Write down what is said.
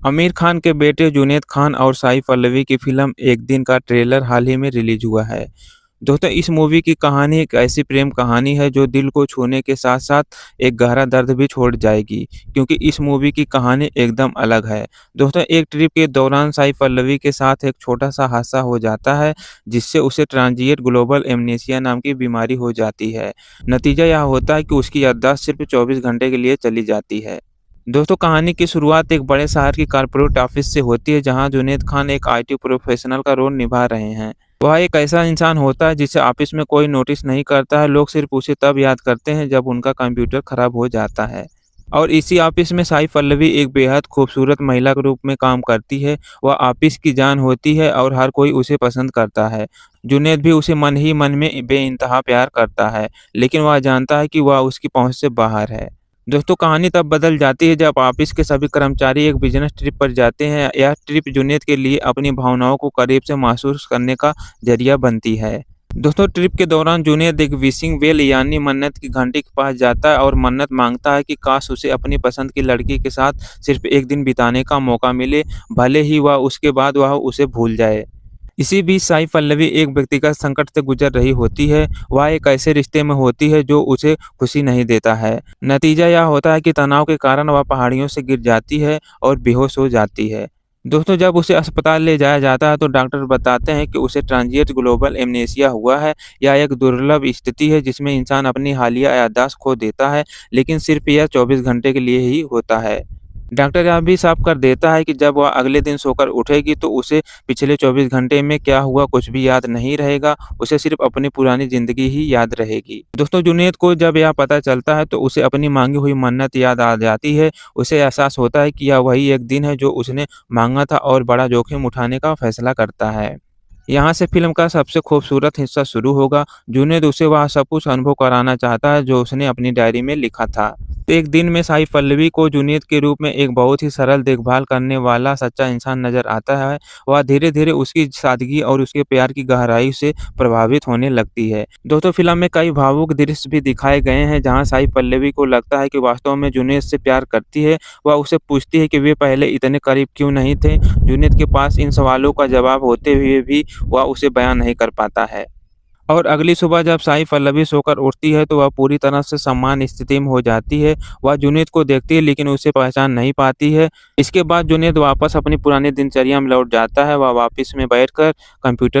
आमिर खान के बेटे जुनैद खान और साई पल्लवी की फिल्म एक दिन का ट्रेलर हाल ही में रिलीज हुआ है। दोस्तों, इस मूवी की कहानी एक ऐसी प्रेम कहानी है जो दिल को छूने के साथ साथ एक गहरा दर्द भी छोड़ जाएगी, क्योंकि इस मूवी की कहानी एकदम अलग है। दोस्तों, एक ट्रिप के दौरान साई पल्लवी के साथ एक छोटा सा हादसा हो जाता है, जिससे उसे ट्रांजिएंट ग्लोबल एमनेसिया नाम की बीमारी हो जाती है। नतीजा यह होता है कि उसकी याददाश्त सिर्फ 24 घंटे के लिए चली जाती है। दोस्तों, कहानी की शुरुआत एक बड़े शहर की कॉर्पोरेट ऑफिस से होती है, जहां जुनैद खान एक आईटी प्रोफेशनल का रोल निभा रहे हैं। वह एक ऐसा इंसान होता है जिसे ऑफिस में कोई नोटिस नहीं करता है। लोग सिर्फ उसे तब याद करते हैं जब उनका कंप्यूटर खराब हो जाता है। और इसी ऑफिस में साई पल्लवी एक बेहद खूबसूरत महिला के रूप में काम करती है। वह ऑफिस की जान होती है और हर कोई उसे पसंद करता है। जुनैद भी उसे मन ही मन में बेइंतहा प्यार करता है, लेकिन वह जानता है कि वह उसकी पहुंच से बाहर है। दोस्तों, कहानी तब बदल जाती है जब ऑफिस के सभी कर्मचारी एक बिजनेस ट्रिप पर जाते हैं। यह ट्रिप जुनैद के लिए अपनी भावनाओं को करीब से महसूस करने का जरिया बनती है। दोस्तों, ट्रिप के दौरान जुनैद एक विशिंग वेल यानी मन्नत की घंटी के पास जाता है और मन्नत मांगता है कि काश उसे अपनी पसंद की लड़की के साथ सिर्फ एक दिन बिताने का मौका मिले, भले ही वह उसके बाद वह उसे भूल जाए। इसी बीच साई पल्लवी एक व्यक्तिगत संकट से गुजर रही होती है। वह एक ऐसे रिश्ते में होती है जो उसे खुशी नहीं देता है। नतीजा यह होता है कि तनाव के कारण वह पहाड़ियों से गिर जाती है और बेहोश हो जाती है। दोस्तों, जब उसे अस्पताल ले जाया जाता है तो डॉक्टर बताते हैं कि उसे ट्रांजिएंट ग्लोबल एमनेसिया हुआ है। यह एक दुर्लभ स्थिति है जिसमें इंसान अपनी हालिया याददाश्त खो देता है, लेकिन सिर्फ यह 24 घंटे के लिए ही होता है। डॉक्टर यह भी साफ कर देता है कि जब वह अगले दिन सोकर उठेगी तो उसे पिछले 24 घंटे में क्या हुआ कुछ भी याद नहीं रहेगा। उसे सिर्फ अपनी पुरानी ज़िंदगी ही याद रहेगी। दोस्तों, जुनैद को जब यह पता चलता है तो उसे अपनी मांगी हुई मन्नत याद आ जाती है। उसे एहसास होता है कि यह वही एक दिन है जो उसने मांगा था और बड़ा जोखिम उठाने का फैसला करता है। यहाँ से फिल्म का सबसे खूबसूरत हिस्सा शुरू होगा। जुनैद उसे वह सब कुछ अनुभव कराना चाहता है जो उसने अपनी डायरी में लिखा था। एक दिन में साई पल्लवी को जुनैद के रूप में एक बहुत ही सरल देखभाल करने वाला सच्चा इंसान नजर आता है। वह धीरे-धीरे उसकी सादगी और उसके प्यार की गहराई से प्रभावित होने लगती है। दोस्तों, फिल्म में कई भावुक दृश्य भी दिखाए गए हैं, जहां साई पल्लवी को लगता है कि वास्तव में जुनैद से प्यार करती है। वह उससे पूछती है कि वे पहले इतने करीब क्यों नहीं थे। जुनैद के पास इन सवालों का जवाब होते हुए भी वह उसे बयान नहीं कर पाता है। और अगली सुबह जब साई पल्लवी सोकर उठती है तो वह पूरी तरह से समान स्थिति में हो जाती है। वह जुनैद को देखती है लेकिन उसे पहचान नहीं पाती है। इसके बाद जुनैद वापस अपनी पुरानी दिनचर्या में लौट जाता है। वह ऑफिस में बैठकर कंप्यूटर